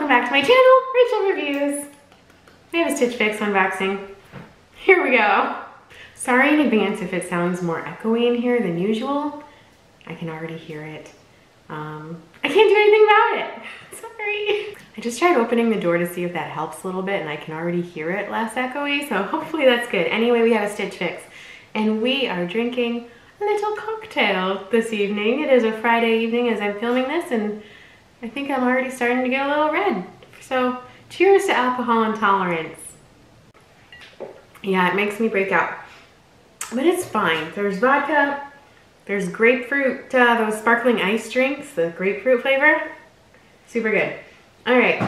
welcome back to my channel, Rachel Reviews. I have a Stitch Fix unboxing. Here we go. Sorry in advance if it sounds more echoey in here than usual. I can already hear it. I can't do anything about it. Sorry. I just tried opening the door to see if that helps a little bit, and I can already hear it less echoey, so hopefully that's good. Anyway, we have a Stitch Fix, and we are drinking a little cocktail this evening. It is a Friday evening as I'm filming this, and I think I'm already starting to get a little red. So, cheers to alcohol intolerance. Yeah, it makes me break out. But it's fine. There's vodka, there's grapefruit, those sparkling ice drinks, the grapefruit flavor. Super good. All right.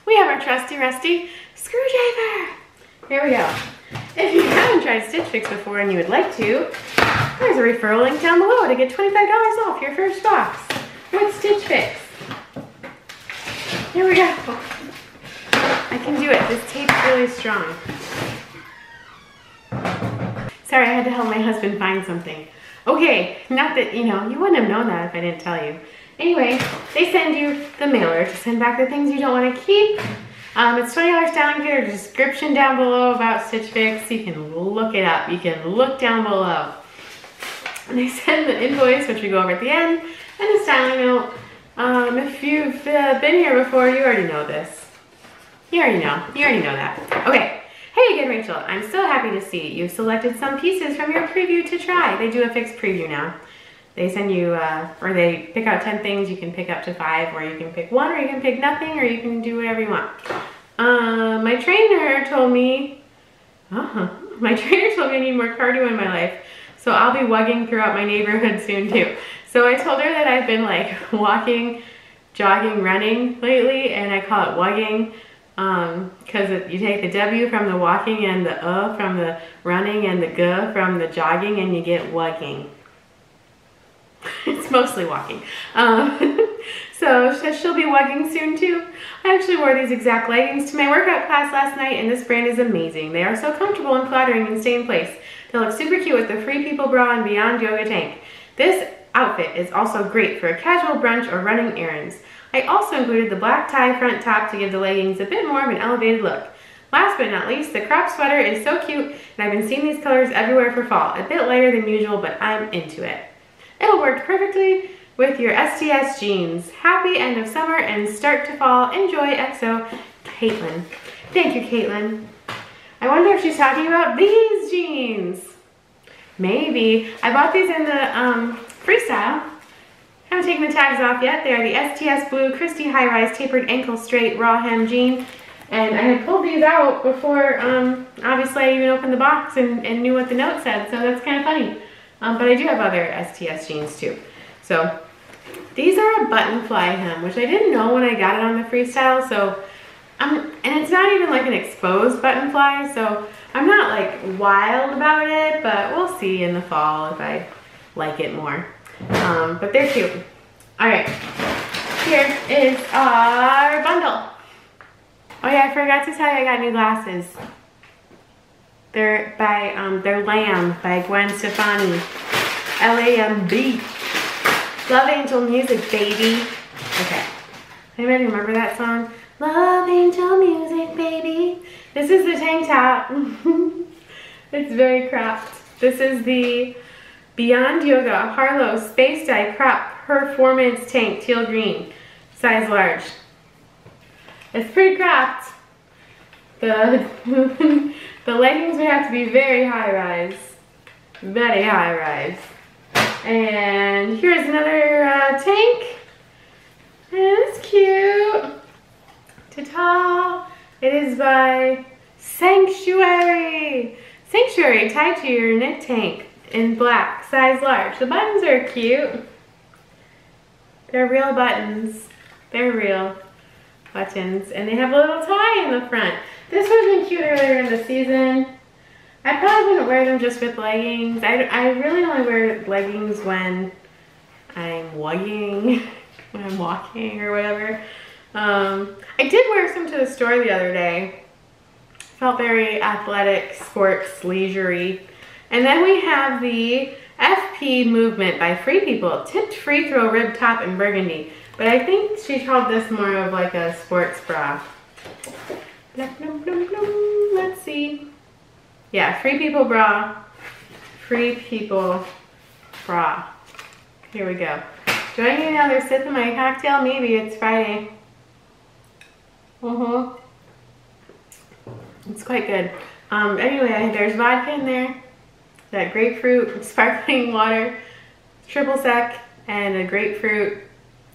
We have our trusty rusty screwdriver. Here we go. If you haven't tried Stitch Fix before and you would like to, there's a referral link down below to get $25 off your first box with Stitch Fix. Here we go. I can do it. This tape's really strong. Sorry, I had to help my husband find something. Okay, not that, you wouldn't have known that if I didn't tell you. Anyway, they send you the mailer to send back the things you don't want to keep. It's $20 styling kit, or description down below about Stitch Fix. You can look it up. You can look down below. And they send the invoice, which we go over at the end, and the styling note. If you've been here before, you already know this. You already know. You already know that. Okay. Hey again, Rachel. I'm so happy to see you've selected some pieces from your preview to try. They do a fixed preview now. They send you, or they pick out 10 things. You can pick up to 5, or you can pick 1, or you can pick nothing, or you can do whatever you want. My trainer told me I need more cardio in my life, so I'll be wugging throughout my neighborhood soon too. So I told her that I've been like walking, jogging, running lately, and I call it wugging. Because you take the W from the walking and the from the running and the G from the jogging, and you get wugging. It's mostly walking. So she'll be wugging soon too. I actually wore these exact leggings to my workout class last night, and this brand is amazing. They are so comfortable and flattering and stay in place. They look super cute with the Free People bra and Beyond Yoga tank. This outfit is also great for a casual brunch or running errands. I also included the black tie front top to give the leggings a bit more of an elevated look. Last but not least, the crop sweater is so cute, and I've been seeing these colors everywhere for fall. A bit lighter than usual, but I'm into it. It'll work perfectly with your STS jeans. Happy end of summer and start to fall. Enjoy, XO, Caitlin. Thank you, Caitlin. I wonder if she's talking about these jeans. Maybe. I bought these in the freestyle. Haven't taken the tags off yet. They are the STS Blue Christy High Rise Tapered Ankle Straight Raw Hem Jean. And I had pulled these out before, obviously I even opened the box and knew what the note said, so that's kind of funny. But I do have other STS jeans too. So these are a button fly hem, which I didn't know when I got it on the freestyle. So, and it's not even like an exposed button fly, so I'm not like wild about it, but we'll see in the fall if I like it more. But they're cute. All right, here is our bundle. Oh yeah, I forgot to tell you I got new glasses. They're by, they're Lamb by Gwen Stefani. L-A-M-B. Love Angel music, baby. Okay. Anybody remember that song? Love Angel music, baby. This is the tank top. It's very cropped. This is the Beyond Yoga Harlow Space Dye Crop Performance Tank Teal Green, size large. It's pretty cropped. The leggings would have to be very high rise. Very high rise. And here's another tank. And it's cute. Ta-ta. It is by Sanctuary. Sanctuary tied to your knit tank. In black, size large. The buttons are cute. They're real buttons. They're real buttons. And they have a little tie in the front. This would have been cute earlier in the season. I probably wouldn't wear them just with leggings. I really only wear leggings when I'm wugging, when I'm walking or whatever. I did wear some to the store the other day. Felt very athletic, sports, leisure-y. And then we have the FP Movement by Free People. Tipped free throw rib top in burgundy. But I think she called this more of like a sports bra. Let's see. Yeah, Free People bra. Free People bra. Here we go. Do I need another sip of my cocktail? Maybe, it's Friday. It's quite good. Anyway, there's vodka in there, that grapefruit, sparkling water, triple sec, and a grapefruit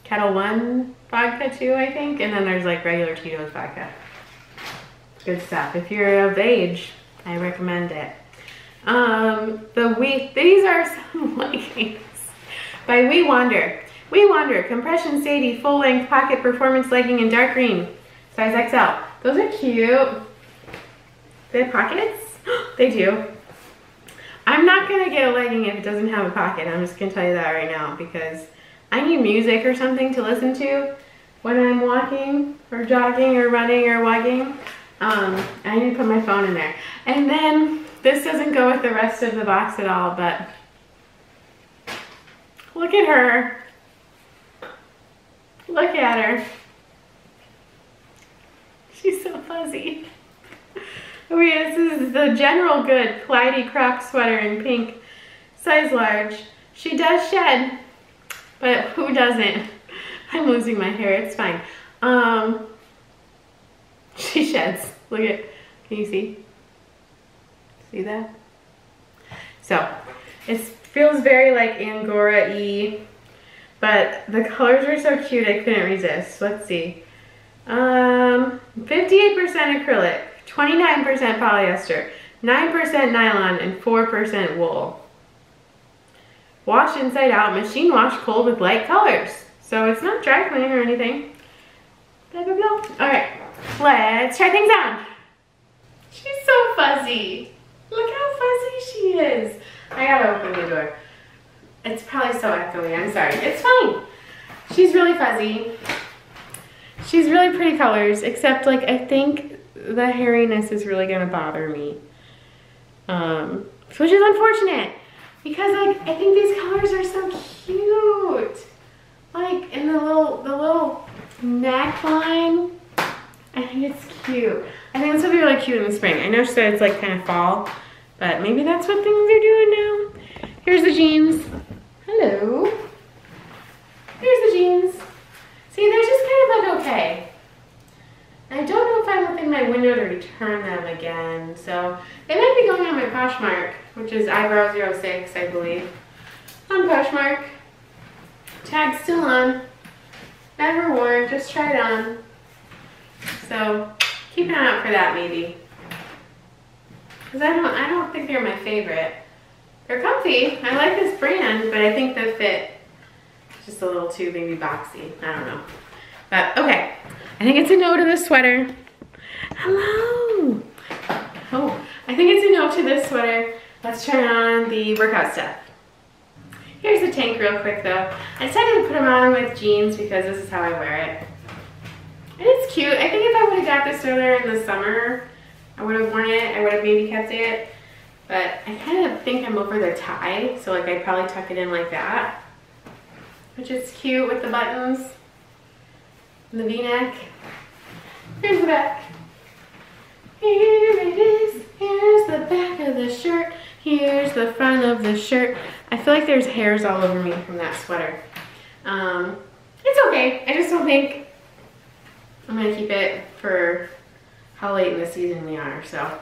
Kettle One vodka too, I think. And then there's like regular Tito's vodka. Good stuff. If you're of age, I recommend it. These are some leggings by We Wander. We Wander, compression Sadie, full length pocket performance legging in dark green, size XL. Those are cute. They have pockets? They do. I'm not gonna get a legging if it doesn't have a pocket. I'm just gonna tell you that right now because I need music or something to listen to when I'm walking or jogging or running or walking. I need to put my phone in there. And then this doesn't go with the rest of the box at all, but look at her. Look at her. She's so fuzzy. Oh yeah, this is the General Good Clyde cropped sweater in pink, size large. She does shed, but who doesn't? I'm losing my hair, it's fine. She sheds. Look at, can you see? See that? So, it feels very like Angora-y, but the colors are so cute I couldn't resist. Let's see. 58% acrylic, 29% polyester, 9% nylon, and 4% wool. Wash inside out, machine wash cold with light colors. So it's not dry cleaning or anything. Blah, blah, blah. All right, let's try things on. She's so fuzzy. Look how fuzzy she is. I gotta open the door. It's probably so echoey, I'm sorry. It's fine. She's really fuzzy. She's really pretty colors, except like I think the hairiness is really gonna bother me. Which is unfortunate because like I think these colors are so cute. Like in the little neckline, I think it's cute. I think this will be really cute in the spring. I know she said it's like kind of fall, but maybe that's what things are doing now. Here's the jeans. Hello. Here's the jeans. See, they're just kind of like okay. I don't know if I'm within my window to return them again, so they might be going on my Poshmark, which is eyebrow 06, I believe. On Poshmark. Tag still on. Never worn, just tried on. So keep an eye out for that maybe. Because I don't think they're my favorite. They're comfy. I like this brand, but I think the fit is just a little too maybe boxy. I don't know. But okay. I think it's a no to this sweater. Hello. Oh, I think it's a no to this sweater. Let's try on the workout stuff. Here's the tank real quick though. I decided to put them on with jeans because this is how I wear it. And it's cute. I think if I would have got this earlier in the summer, I would have worn it. I would have maybe kept it. But I kind of think I'm over the tie, so like I'd probably tuck it in like that. Which is cute with the buttons. And the V-neck. Here's the back. Here it is. Here's the back of the shirt. Here's the front of the shirt. I feel like there's hairs all over me from that sweater. It's okay. I just don't think I'm gonna keep it for how late in the season we are, so.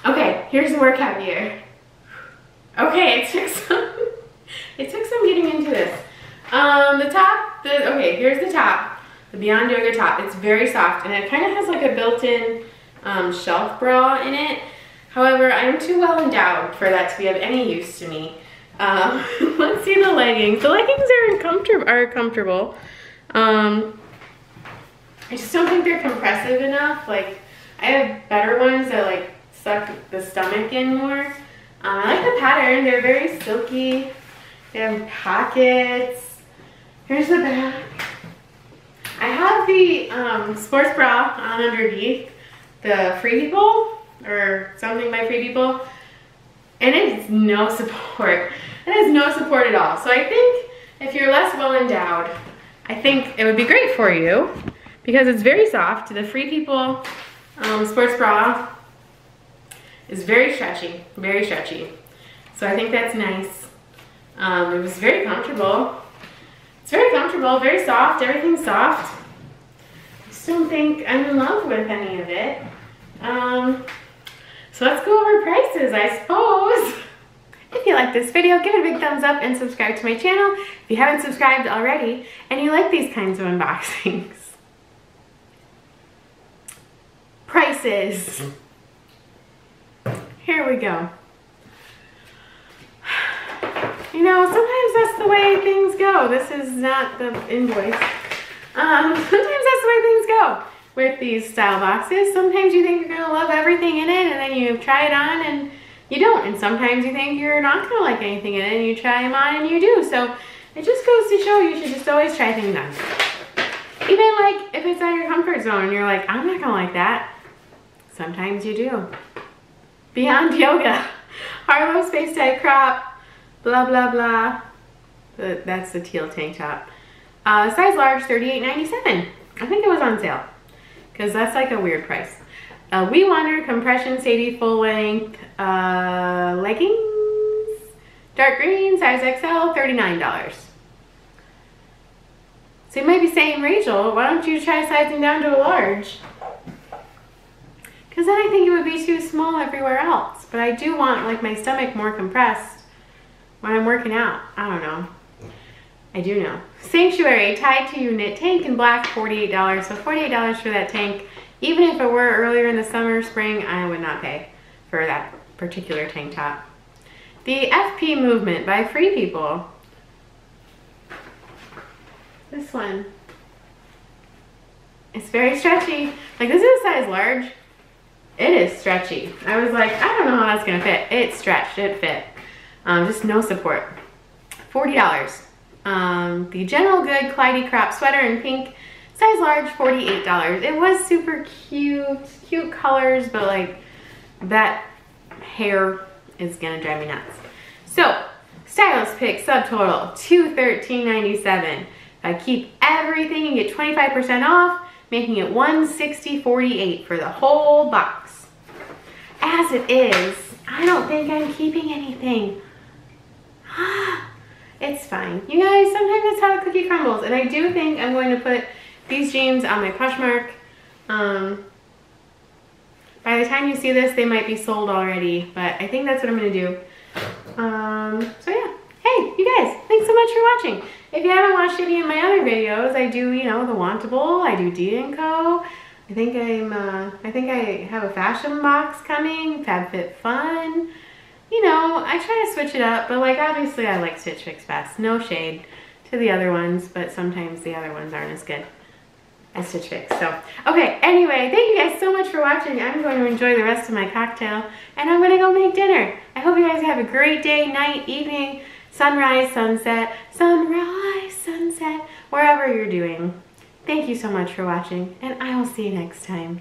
Okay, here's the workout gear. Okay, it took some getting into this. Okay, here's the top, the Beyond Yoga top. It's very soft and it kind of has like a built-in shelf bra in it. However, I'm too well endowed for that to be of any use to me. Let's see the leggings. The leggings are comfortable. I just don't think they're compressive enough. Like, I have better ones that like suck the stomach in more. I like the pattern. They're very silky. They have pockets. Here's the back. I have the sports bra on underneath, the Free People or something by Free People, and it's no support. It has no support at all. So I think if you're less well endowed, I think it would be great for you because it's very soft. The Free People sports bra is very stretchy, very stretchy. So I think that's nice. It was very comfortable. It's very comfortable, very soft, everything's soft. I just don't think I'm in love with any of it. So let's go over prices, I suppose. If you like this video, give it a big thumbs up and subscribe to my channel if you haven't subscribed already and you like these kinds of unboxings. Prices. Here we go. You know, sometimes that's the way things go. This is not the invoice. Sometimes that's the way things go with these style boxes. Sometimes you think you're gonna love everything in it and then you try it on and you don't. And sometimes you think you're not gonna like anything in it and you try them on and you do. So it just goes to show you should just always try things on. Even like if it's out of your comfort zone and you're like, I'm not gonna like that. Sometimes you do. Beyond Yoga, Harlow Space Tight Crop, blah, blah, blah. That's the teal tank top. Size large, $38.97. I think it was on sale because that's like a weird price. We Wander Compression Sadie full length leggings, dark green, size XL, $39. So you might be saying, Rachel, why don't you try sizing down to a large? Because then I think it would be too small everywhere else. But I do want like my stomach more compressed when I'm working out. I don't know. I do know. Sanctuary tied to you knit tank in black, $48. So $48 for that tank. Even if it were earlier in the summer, spring, I would not pay for that particular tank top. The FP Movement by Free People. This one. It's very stretchy. Like this is a size large. It is stretchy. I was like, I don't know how that's gonna fit. It stretched, it fit. Just no support. $40. The General Good Clyde crop sweater in pink, size large, $48. It was super cute colors, but like that hair is gonna drive me nuts. So, stylist pick subtotal, $213.97. If I keep everything and get 25% off, making it $160.48 for the whole box. As it is, I don't think I'm keeping anything. It's fine. You guys, sometimes that's how the cookie crumbles. And I do think I'm going to put these jeans on my Poshmark. By the time you see this, they might be sold already. But I think that's what I'm going to do. So yeah. Hey, you guys, thanks so much for watching. If you haven't watched any of my other videos, I do, you know, the Wantable, I do D&Co. I think I have a Fashom box coming, FabFitFun. You know, I try to switch it up, but like obviously I like Stitch Fix best. No shade to the other ones, but sometimes the other ones aren't as good as Stitch Fix. So, okay, anyway, thank you guys so much for watching. I'm going to enjoy the rest of my cocktail, and I'm gonna go make dinner. I hope you guys have a great day, night, evening, sunrise, sunset, wherever you're doing. Thank you so much for watching, and I will see you next time.